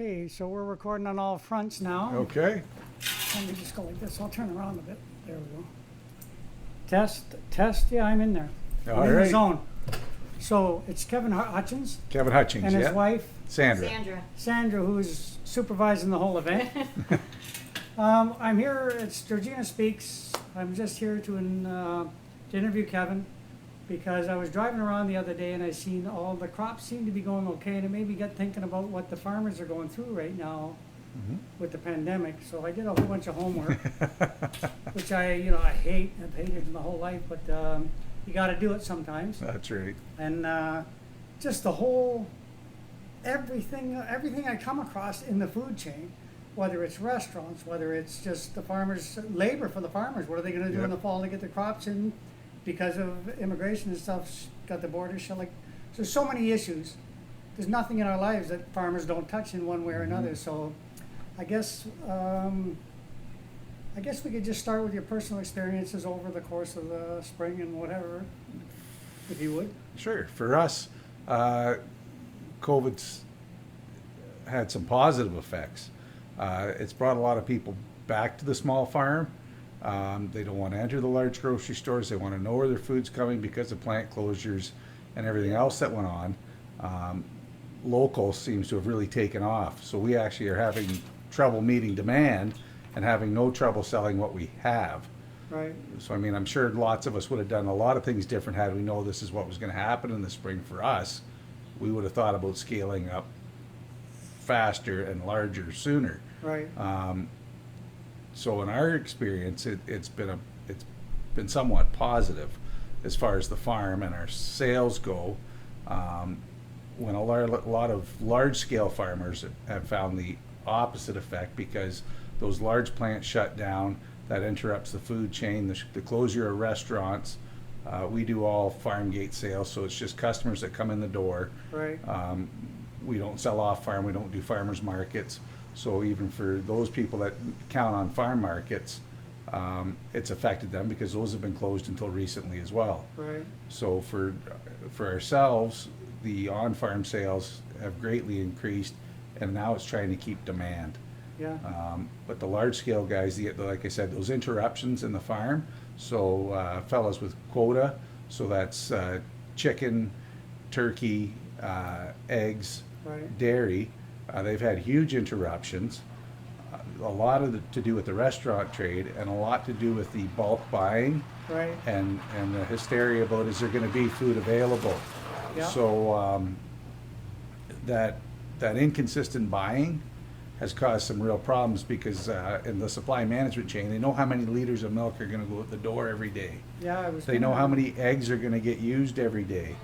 Okay, so we're recording on all fronts now. Okay. Let me just go like this. I'll turn around a bit. There we go. Test. Yeah, I'm in there. All I'm in the right. zone. So it's Keven Hutchings Keven Hutchings, and his yeah. wife, Sandra. Sandra, who's supervising the whole event. I'm here, it's Georgina Speaks. I'm just here to interview Keven because I was driving around the other day and I seen all the crops seem to be going okay, and it made me get thinking about what the farmers are going through right now with the pandemic. So I did a whole bunch of homework, which I hate. I've hated my whole life, but you got to do it sometimes. That's right. And just the whole everything I come across in the food chain, whether it's restaurants, whether it's just the farmers, labor for the farmers, what are they going to do in the fall to get the crops in because of immigration and stuff, got the borders shut. Like, there's so many issues. There's nothing in our lives that farmers don't touch in one way or another. So I guess we could just start with your personal experiences over the course of the spring and whatever, if you would. Sure. For us, COVID's had some positive effects. It's brought a lot of people back to the small farm. They don't want to enter the large grocery stores. They want to know where their food's coming because of plant closures and everything else that went on. Local seems to have really taken off. So we actually are having trouble meeting demand and having no trouble selling what we have. Right. So, I mean, I'm sure lots of us would have done a lot of things different had we know this is what was going to happen in the spring for us. We would have thought about scaling up faster and larger sooner. Right. So in our experience, it's been somewhat positive as far as the farm and our sales go. When a lot of large-scale farmers have found the opposite effect because those large plants shut down, that interrupts the food chain, the closure of restaurants. We do all farm gate sales, so it's just customers that come in the door. Right. We don't sell off farm, we don't do farmers markets. So even for those people that count on farm markets, it's affected them because those have been closed until recently as well. Right. So for ourselves, the on-farm sales have greatly increased, and now it's trying to keep demand. Yeah. But the large-scale guys, like I said, those interruptions in the farm. So fellows with quota, so that's chicken, turkey, eggs, Right. dairy. They've had huge interruptions. A lot of to do with the restaurant trade, and a lot to do with the bulk buying, Right. and the hysteria about is there going to be food available. Yeah. So that inconsistent buying has caused some real problems because in the supply management chain, they know how many liters of milk are going to go out the door every day. Yeah. I was. They know how many eggs are going to get used every day.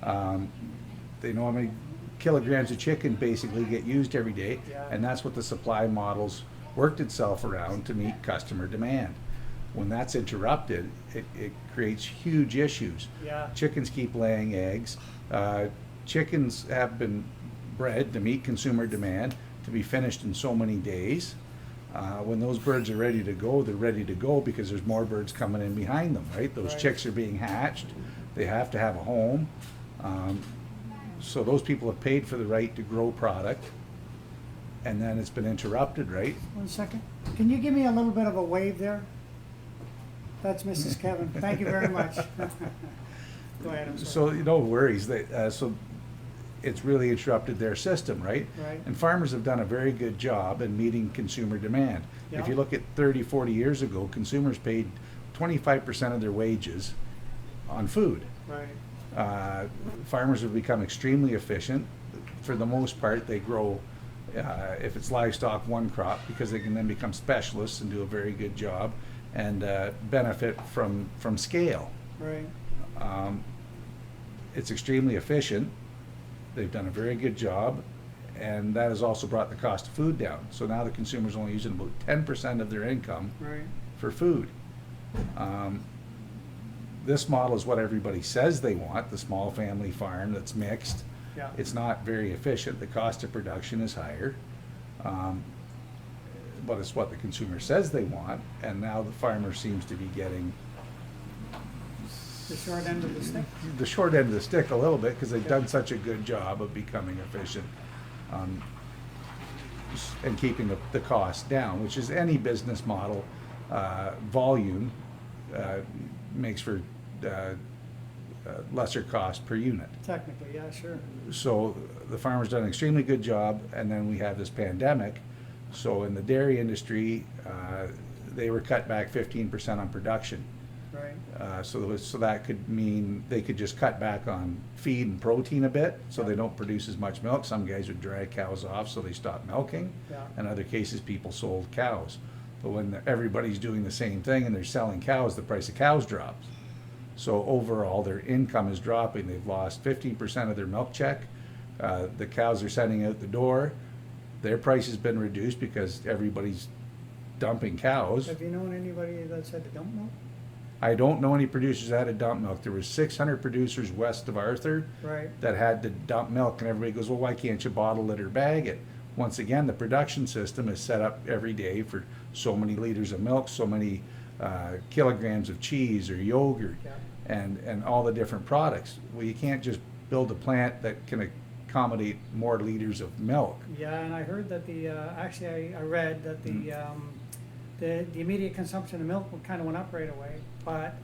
They know how many kilograms of chicken basically get used every day, Yeah. and that's what the supply models worked itself around to meet customer demand. When that's interrupted, it creates huge issues. Yeah. Chickens keep laying eggs. Chickens have been bred to meet consumer demand, to be finished in so many days. When those birds are ready to go, they're ready to go because there's more birds coming in behind them, right? Those Right. chicks are being hatched. They have to have a home. So those people have paid for the right to grow product, and then it's been interrupted, right? 1 second. Can you give me a little bit of a wave there? That's Mrs. Keven. Thank you very much. Go ahead. I'm sorry. So no worries. So it's really interrupted their system, right? Right. And farmers have done a very good job in meeting consumer demand. Yeah. If you look at 30, 40 years ago, consumers paid 25% of their wages on food. Right. Farmers have become extremely efficient. For the most part, they grow, if it's livestock, one crop, because they can then become specialists and do a very good job and benefit from scale. Right. It's extremely efficient. They've done a very good job, and that has also brought the cost of food down. So now the consumer's only using about 10% of their income Right. for food. This model is what everybody says they want, the small family farm that's mixed. Yeah. It's not very efficient. The cost of production is higher. But it's what the consumer says they want, and now the farmer seems to be getting The short end of the stick. the short end of the stick a little bit because they've done such a good job of becoming efficient. and keeping the cost down, which is any business model. Volume makes for lesser cost per unit. Technically, yeah, sure. So the farmer's done an extremely good job, and then we have this pandemic. So in the dairy industry, they were cut back 15% on production. Right. So that could mean they could just cut back on feed and protein a bit, so they don't produce as much milk. Some guys would drag cows off, so they stopped milking. Yeah. In other cases, people sold cows. But when everybody's doing the same thing and they're selling cows, the price of cows drops. So overall, their income is dropping. They've lost 15% of their milk check. The cows are sending out the door. Their price has been reduced because everybody's dumping cows. Have you known anybody that's had to dump milk? I don't know any producers that had to dump milk. There was 600 producers west of Arthur Right. that had to dump milk, and everybody goes, well, why can't you bottle it or bag it? Once again, the production system is set up every day for so many liters of milk, so many kilograms of cheese or yogurt, Yeah. and all the different products. Well, you can't just build a plant that can accommodate more liters of milk. Yeah, and I heard that actually I read that the immediate consumption of milk kind of went up right away, but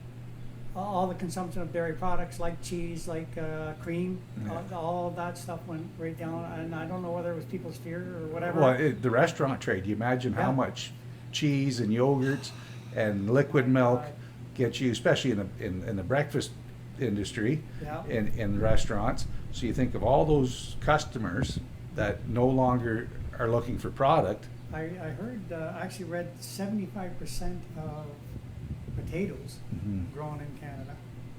all the consumption of dairy products like cheese, like cream, Yeah. all of that stuff went right down. And I don't know whether it was people's fear or whatever. Well, the restaurant trade, you imagine how Yeah. much cheese and yogurts and liquid milk God. get you, especially in the breakfast industry, Yeah. in restaurants. So you think of all those customers that no longer are looking for product. I heard, actually read 75% of potatoes Mhm. grown in Canada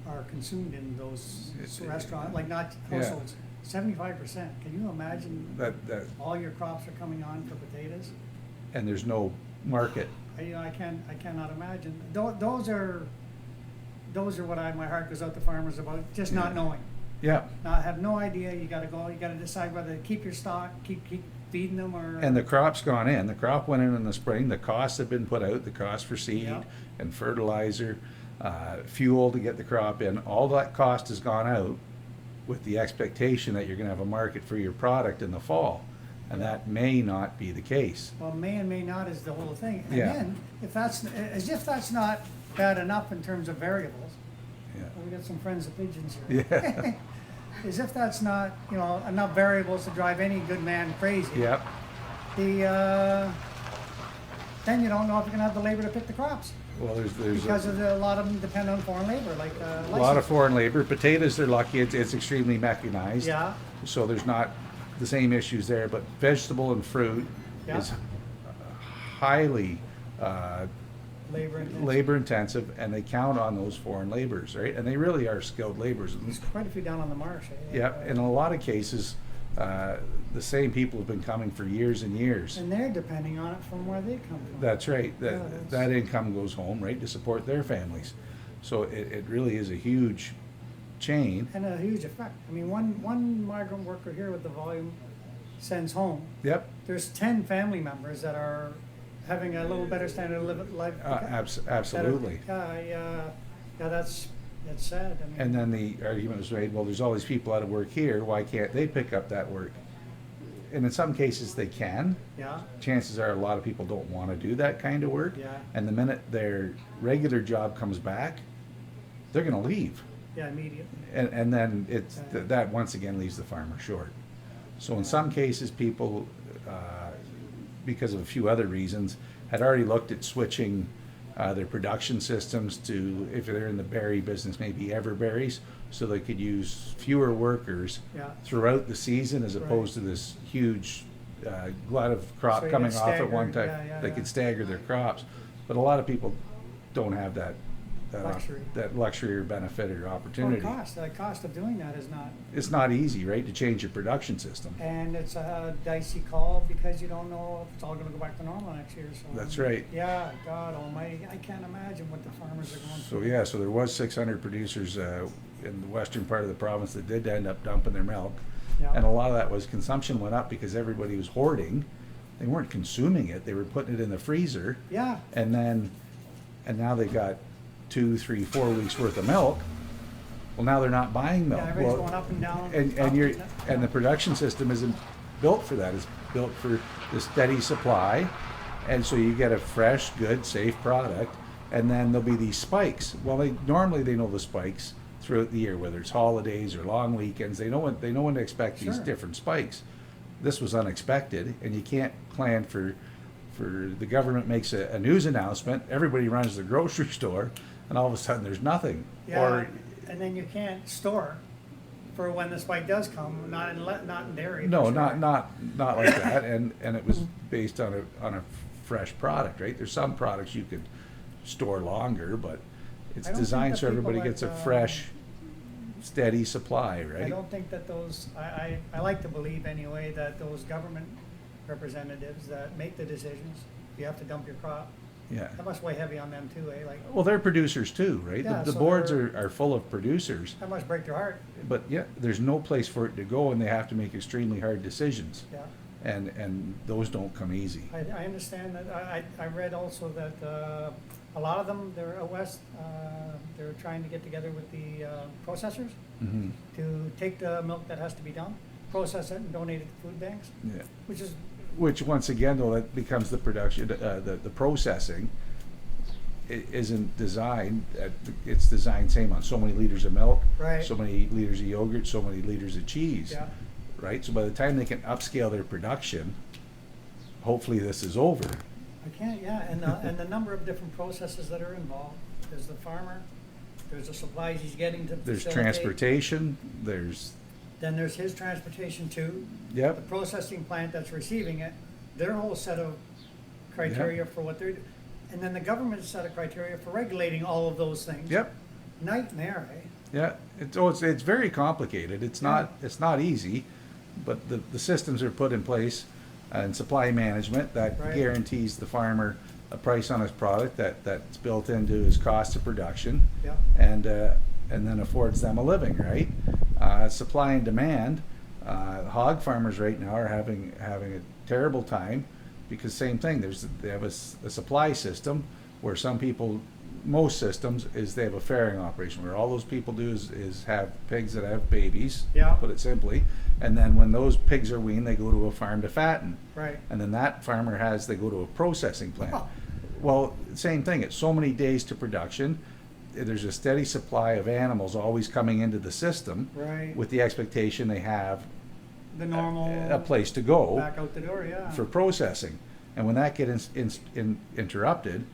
are consumed in those It- restaurants, like not Yeah. households. 75%. Can you imagine That all your crops are coming on for potatoes? and there's no market. I cannot imagine. Those are what my heart goes out to farmers about, just not Yeah. knowing. Yeah. Not have no idea. You gotta go, you gotta decide whether to keep your stock, keep feeding them or. And the crop's gone in. The crop went in the spring. The costs have been put out. The cost for seed Yeah. and fertilizer, fuel to get the crop in. All that cost has gone out with the expectation that you're going to have a market for your product in the fall, and that may not be the case. Well, may and may not is the whole thing. And Yeah. then, if that's not bad enough in terms of variables, Yeah. we got some friends of pigeons here. Yeah. As if that's not, enough variables to drive any good man crazy. Yep. Then you don't know if you're gonna have the labor to pick the crops. Well, there's Because a lot of them depend on foreign labor, like a lot of license. foreign labor. Potatoes, they're lucky. It's extremely mechanized. Yeah, So there's not the same issues there. But vegetable and fruit Yeah. is highly labor intensive. labor intensive, and they count on those foreign laborers, right? And they really are skilled laborers. There's quite a few down on the marsh. Yeah, in a lot of cases, the same people have been coming for years and years. And they're depending on it from where they come from. That's right. Yeah, that's- That income goes home, right, to support their families. So it really is a huge chain. And a huge effect. I mean, one migrant worker here with the volume sends home. Yep, There's 10 family members that are having a little better standard of life. absolutely. Yeah, that's sad. I mean, And then the argument was made, well, there's all these people out of work here, why can't they pick up that work? And in some cases they can. yeah, Chances are a lot of people don't want to do that kind of work. Yeah. And the minute their regular job comes back, they're going to leave. yeah, immediately. And then that once again leaves the farmer short. So in some cases, people, because of a few other reasons, had already looked at switching their production systems to, if they're in the berry business, maybe everberries, so they could use fewer workers Yeah. throughout the season as opposed to this huge glut of crop So you coming get off at one staggered, time. yeah, They yeah. could stagger their crops. But a lot of people don't have that Luxury. that luxury or benefit or Well, opportunity. the cost of doing that is not, It's not easy, right, to change your production system. and it's a dicey call because you don't know if it's all gonna go back to normal next year, so. That's right. Yeah, God almighty, I can't imagine what the farmers are going So through. yeah, so there was 600 producers in the western part of the province that did end up dumping their milk, Yeah. and a lot of that was consumption went up because everybody was hoarding. They weren't consuming it; they were putting it in the freezer, Yeah, and now they got 2, 3, 4 weeks worth of milk. Well, now they're not buying milk. yeah, everything's Well, going up and down. and up you're down. and the production system isn't built for that. It's built for the steady supply, and so you get a fresh, good, safe product. And then there'll be these spikes. Well, normally they know the spikes throughout the year, whether it's holidays or long weekends. They know when to expect these Sure. different spikes. This was unexpected, and you can't plan for the government makes a news announcement. Everybody runs to the grocery store, and all of a sudden there's nothing. Yeah, Or and then you can't store for when the spike does come, not in dairy. no, for sure. not like that. And it was based on a fresh product, right? There's some products you could store longer, but it's I don't designed think so that people everybody gets a like, fresh, steady supply, I right? don't think that I like to believe anyway that those government representatives that make the decisions, you have to dump your crop, Yeah. that must weigh heavy on them too, eh? Like, Well, they're producers too, right? Yeah, The so boards they're- are full of producers, that must break their heart, but yeah, there's no place for it to go, and they have to make extremely hard decisions, yeah. and those don't come easy. I understand that, I read also that, a lot of them, they're out west, they're trying to get together with the, processors Hmm. to take the milk that has to be done, process it and donate it to food banks, Yeah. which is, Which, once again, though, that becomes the production, the processing isn't designed, it's designed same on so many liters of milk, Right. so many liters of yogurt, so many liters of cheese, yeah, right? So by the time they can upscale their production, hopefully this is over. I can't, yeah, and the number of different processes that are involved, there's the farmer, there's the supplies he's getting to There's facilitate. transportation, there's, Then there's his transportation too, the yep, processing plant that's receiving it, their whole set of criteria for what they're, and then the government's set of criteria for regulating all of those things. yep, Nightmare, eh? yeah. It's very complicated. It's not easy, but the systems are put in place, and supply management that Right. guarantees the farmer a price on his product that's built into his cost of production, Yeah, and then affords them a living, right? Supply and demand. Hog farmers right now are having a terrible time because same thing. They have a supply system where most systems is they have a farrowing operation where all those people do is have pigs that have babies. Yeah. Put it simply, and then when those pigs are weaned, they go to a farm to fatten. right. And then that farmer they go to a processing plant. Oh. Well, same thing, it's so many days to production. There's a steady supply of animals always coming into the system Right. with the expectation they have The normal. a place to go Back out the door, yeah. for processing. And when that gets interrupted,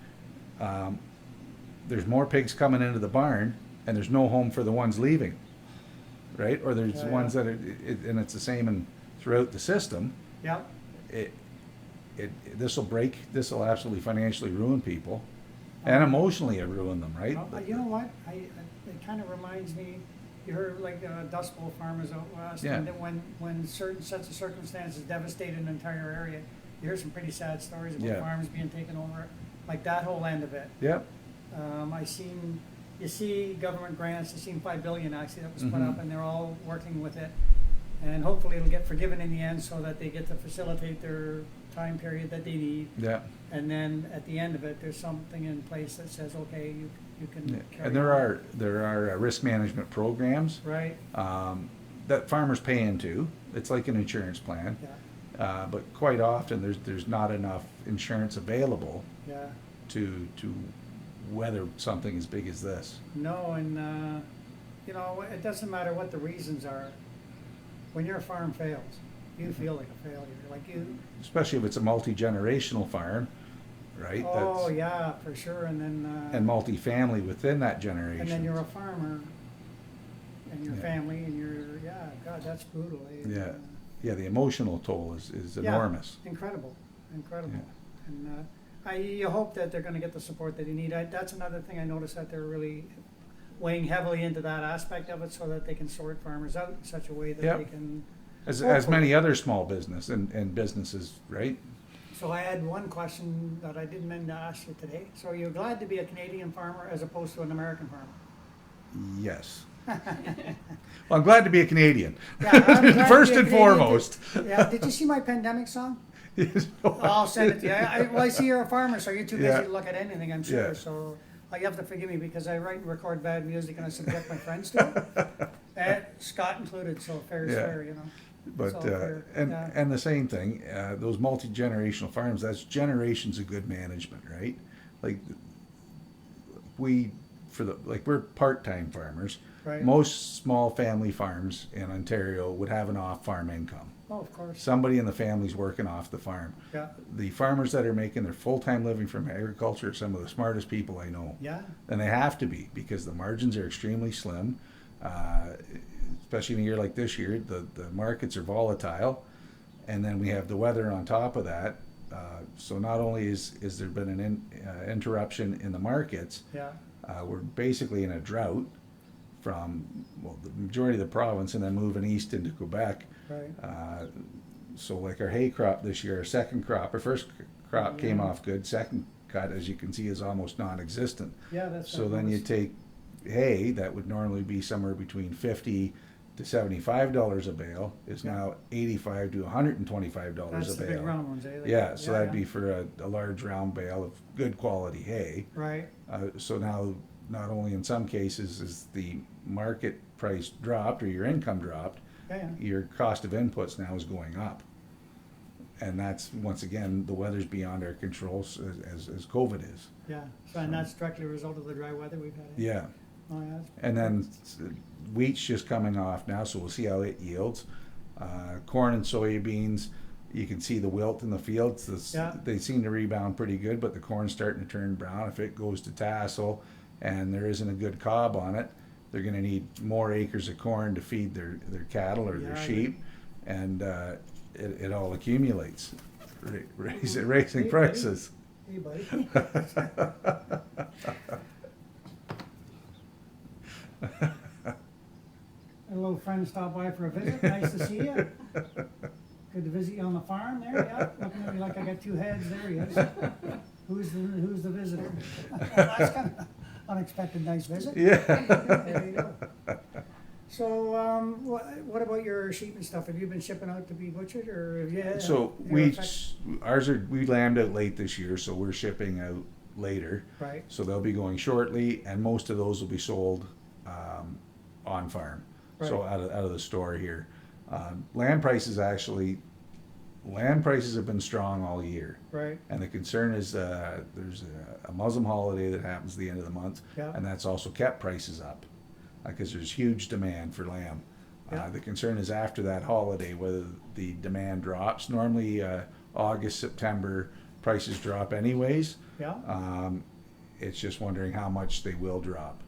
there's more pigs coming into the barn and there's no home for the ones leaving, right? Or there's Yeah, ones yeah. that and it's the same throughout the system. Yeah, This will absolutely financially ruin people, and emotionally it ruin them, right? You know what, it kind of reminds me, you heard like Dust Bowl farmers out west, Yeah. and then when certain sets of circumstances devastate an entire area, you hear some pretty sad stories about Yeah. farms being taken over, like that whole end of it. Yep, You see government grants, you seen 5 billion actually that was put Mhm. up, and they're all working with it. And hopefully it'll get forgiven in the end so that they get to facilitate their time period that they need. yeah. And then at the end of it, there's something in place that says, okay, you can carry And there on. are risk management programs Right, that farmers pay into. It's like an insurance plan, yeah, but quite often there's not enough insurance available yeah. to weather something as big as this. No, and, it doesn't matter what the reasons are. When your farm fails, you feel like a failure, like you, Especially if it's a multi-generational farm, right? oh, yeah, for sure, and then. And multi-family within that generation. And then you're a farmer, and your Yeah. family, and yeah, God, that's brutal. Eh? Yeah. Yeah, the emotional toll is Yeah, enormous. Incredible. Yeah. And you hope that they're gonna get the support that they need. That's another thing I noticed, that they're really weighing heavily into that aspect of it so that they can sort farmers out in such a way that Yep. they can. As Hopefully. many other small business and businesses, right? So I had one question that I didn't mean to ask you today. So you're glad to be a Canadian farmer as opposed to an American farmer? Yes. Well, I'm glad to be a Canadian. Yeah, I'm glad to First be a and Canadian. foremost. Yeah, did you see my pandemic song? I'll send it to you. Well, I see you're a farmer, so you're too busy Yeah. to look at anything, I'm sure. Yeah. So You have to forgive me because I write and record bad music and I subject my friends to it. And Scott included, so fair is Yeah. fair, you know. But, So fair, yeah. and the same thing, those multi-generational farms, that's generations of good management, right? Like, we're part-time farmers. Right. Most small family farms in Ontario would have an off-farm income. Oh, of course. Somebody in the family's working off the farm. Yeah. The farmers that are making their full-time living from agriculture are some of the smartest people I know. Yeah. And they have to be, because the margins are extremely slim. Especially in a year like this year, the markets are volatile. And then we have the weather on top of that. So not only is there been an interruption in the markets, Yeah. we're basically in a drought from, well, the majority of the province, and then moving east into Quebec. Right. So like our hay crop this year, our first crop came Yeah. off good. Second cut, as you can see, is almost non-existent. Yeah, that's. So then you take hay that would normally be somewhere between $50 to $75 a bale is Yeah. now $85 to $125 That's a the bale. big round ones, eh? Like- Yeah, so that'd yeah. be for a large round bale of good quality hay. Right. So now, not only in some cases is the market price dropped or your income dropped, Yeah. your cost of inputs now is going up. And that's, once again, the weather's beyond our control as COVID is. Yeah. So, and that's directly a result of the dry weather we've had. eh? Yeah. Oh, yeah. And then wheat's just coming off now, so we'll see how it yields. Corn and soybeans, you can see the wilt in the fields. Yeah. They seem to rebound pretty good, but the corn's starting to turn brown. If it goes to tassel and there isn't a good cob on it, they're gonna need more acres of corn to feed their cattle or their Yeah, sheep. And it all accumulates, raising Hey, buddy. prices. Hey, buddy. A little friend stopped by for a visit. Nice to see you. Good to visit you on the farm there. Yeah, looking at me like I got two heads. There he is. Who's the visitor? That's kind of unexpected. Nice visit. Yeah. There you go. So, what about your sheep and stuff? Have you been shipping out to be butchered, or have you? So we lambed out late this year, so we're shipping out later. Right. So they'll be going shortly, and most of those will be sold on farm. So Right. out of the store here. Land prices have been strong all year. Right. And the concern is there's a Muslim holiday that happens at the end of the month, Yeah. and that's also kept prices up because there's huge demand for lamb. Yeah. The concern is after that holiday whether the demand drops. Normally August, September prices drop anyways. Yeah. It's just wondering how much they will drop.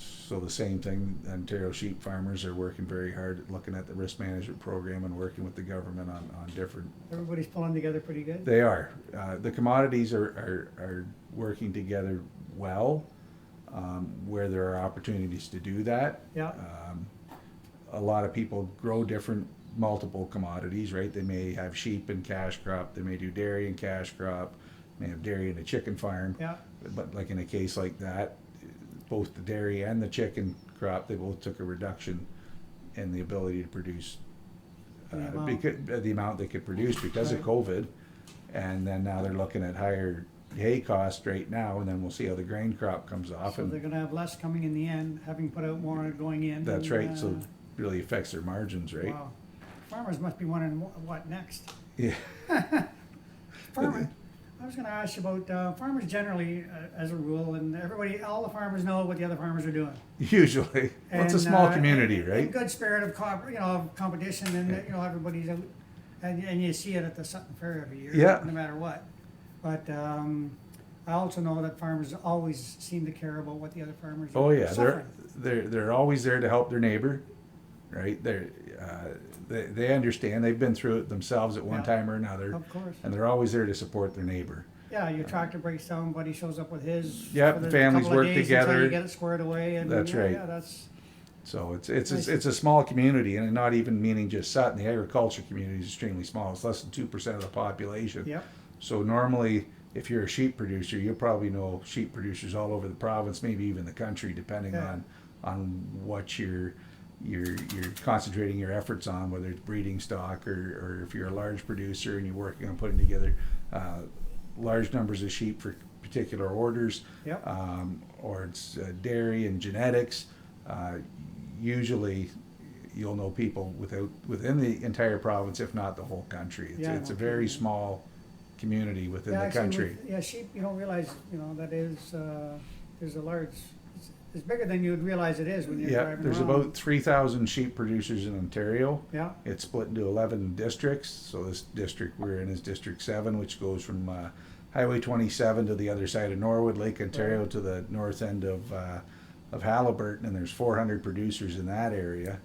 So the same thing, Ontario sheep farmers are working very hard at looking at the risk management program and working with the government on different. Everybody's pulling together pretty good. They are. The commodities are working together well, where there are opportunities to do that. Yeah. A lot of people grow multiple commodities, right? They may have sheep and cash crop, they may do dairy and cash crop, may have dairy and a chicken farm. Yeah. But like in a case like that, both the dairy and the chicken crop, they both took a reduction in the ability to produce the amount they could produce because of Right. COVID. And then now they're looking at higher hay costs right now, and then we'll see how the grain crop comes off. So And they're gonna have less coming in the end, having put out more going in. that's and, right, so it really affects their margins, right? Wow. Farmers must be wondering what next. Yeah. Farmer, I was gonna ask you about, farmers generally, as a rule, and all the farmers know what the other farmers are doing. Usually. Well, it's a And, small community, in right? good spirit of of competition, and everybody's out, and you see it at the Sutton Fair every year. Yeah. No matter what. But I also know that farmers always seem to care about what the other farmers are Oh yeah, suffering. they're always there to help their neighbor, right? They understand. They've been through it themselves at one Yeah. time or another, Of course. and they're always there to support their neighbor. Yeah, your tractor breaks down, buddy shows up with his. Yep, for the families couple of work days until together. you get it squared away, and That's right. Yeah, that's So it's Nice. it's a small community, and not even meaning just Sutton. The agriculture community is extremely small. It's less than 2% of the population. yep. So normally, if you're a sheep producer, you'll probably know sheep producers all over the province, maybe even the country, depending Yeah. on what you're concentrating your efforts on, whether it's breeding stock or if you're a large producer and you're working on putting together large numbers of sheep particular orders, Yep. or it's dairy and genetics. Usually, you'll know people within the entire province, if not the whole country. Yeah, It's a no very kidding. small community within Yeah, the actually, country. Yeah, sheep, you don't realize, that is, there's a large, it's bigger than you'd realize it is when you're Yeah, driving there's around. about 3,000 sheep producers in Ontario. Yeah, It's split into 11 districts. So this district we're in is District 7, which goes from Highway 27 to the other side of Norwood, Lake Ontario, Right. to the north end of Halliburton, and there's 400 producers in that area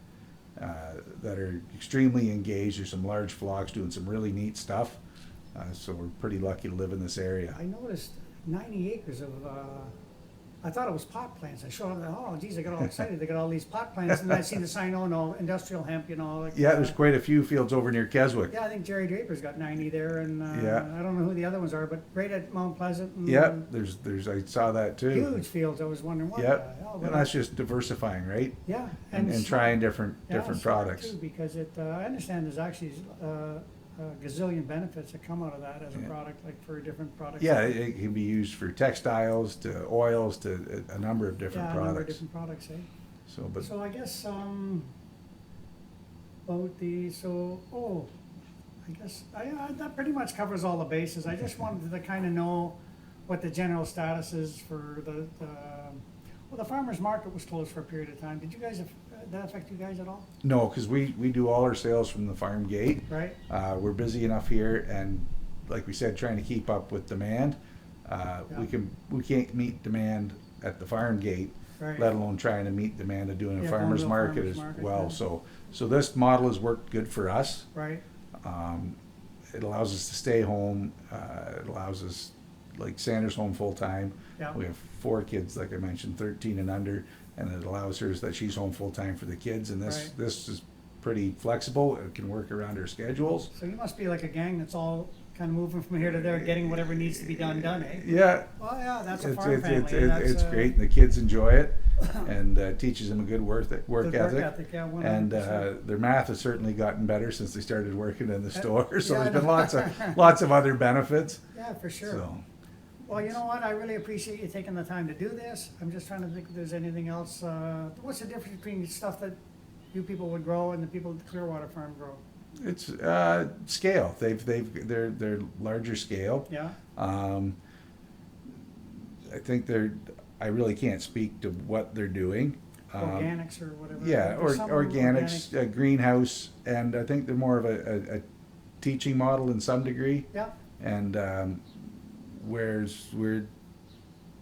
that are extremely engaged. There's some large flocks doing some really neat stuff. So we're pretty lucky to live in this area. I noticed 90 acres of, I thought it was pot plants. I showed up, oh geez, I got all excited, they got all these pot plants, and I see the sign, oh no, industrial hemp, like. Yeah, there's quite a few fields over near Keswick. Yeah, I think Jerry Draper's got 90 there, and Yeah. I don't know who the other ones are, but right at Mount Pleasant. And Yeah, there's I saw that too. Huge fields. I was wondering what. Yeah, the hell, and that's just diversifying, right? Yeah, And smart. trying different Yeah, smart products. too, because I understand there's actually a gazillion benefits that come out of that as a Yeah. product, like for different products. Yeah, it can be used for textiles to oils to a number of different Yeah, a number of products. different products, eh? So, but So I guess, about I guess, that pretty much covers all the bases. I just wanted to kind of know what the general status is for the farmer's market was closed for a period of time. Did you guys, that affect you guys at all? no, because we do all our sales from the farm gate. Right? We're busy enough here, and like we said, trying to keep up with demand. We can't meet demand at the farm gate, Right. let alone trying to meet demand of doing a Yeah, farmer's going to a market farmer's as market, well. yeah. So this model has worked good for us. Right? It allows us to stay home. It allows us, like Sandra's home full time. Yeah. We have 4 kids, like I mentioned, 13 and under, and it allows her that she's home full time for the kids. And Right. this is pretty flexible. It can work around her schedules. So you must be like a gang that's all kind of moving from here to there, getting whatever needs to be done, eh? Yeah, Well, yeah, that's a it's farm family. it's great. And the kids enjoy it, and teaches them a good work Good ethic. Yeah, 100%. And their math has certainly gotten better since they started working in the store. So yeah, there's I been know. lots of other benefits. Yeah, for sure. So Well, you know what? I really appreciate you taking the time to do this. I'm just trying to think if there's anything else. What's the difference between stuff that you people would grow and the people at the Clearwater Farm grow? it's scale. They're larger scale. Yeah. I think I really can't speak to what they're doing. Organics or whatever. Yeah, or There's some organics, greenhouse, and I think they're more of a teaching model in some degree. Yeah. And whereas we're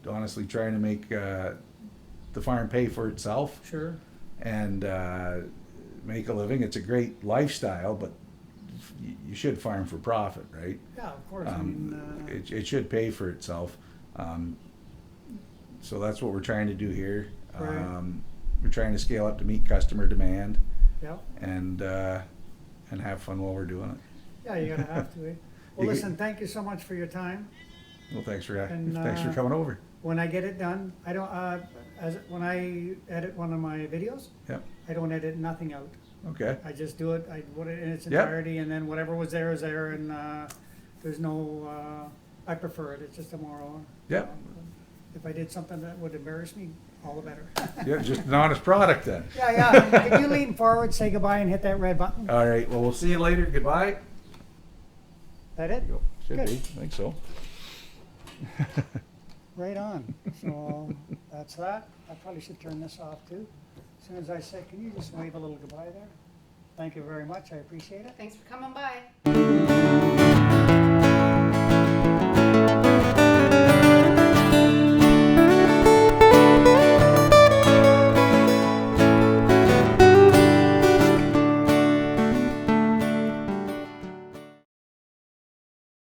honestly trying to make the farm pay for itself Sure. and make a living. It's a great lifestyle, but you should farm for profit, right? Yeah, of course. I mean, It should pay for itself. So that's what we're trying to do here. Right. We're trying to scale up to meet customer demand yeah. and have fun while we're doing it. Yeah, you gotta have to. Eh? Well, You- listen. Thank you so much for your time. Well, thanks for And, coming over. When I get it done, I don't. When I edit one of my videos, Yep. I don't edit nothing out. Okay. I just do it. I put it in its Yep. entirety, and then whatever was there is there, and there's no. I prefer it. It's just a more. Yep. If I did something that would embarrass me, all the better. Yeah, just an honest product then. Yeah. Can you lean forward, say goodbye, and hit that red button? All right. Well, we'll see you later. Goodbye. That it? Should Good. be. I think so. Right on. So that's that. I probably should turn this off too. As soon as I say, can you just wave a little goodbye there? Thank you very much. I appreciate it. Thanks for coming by.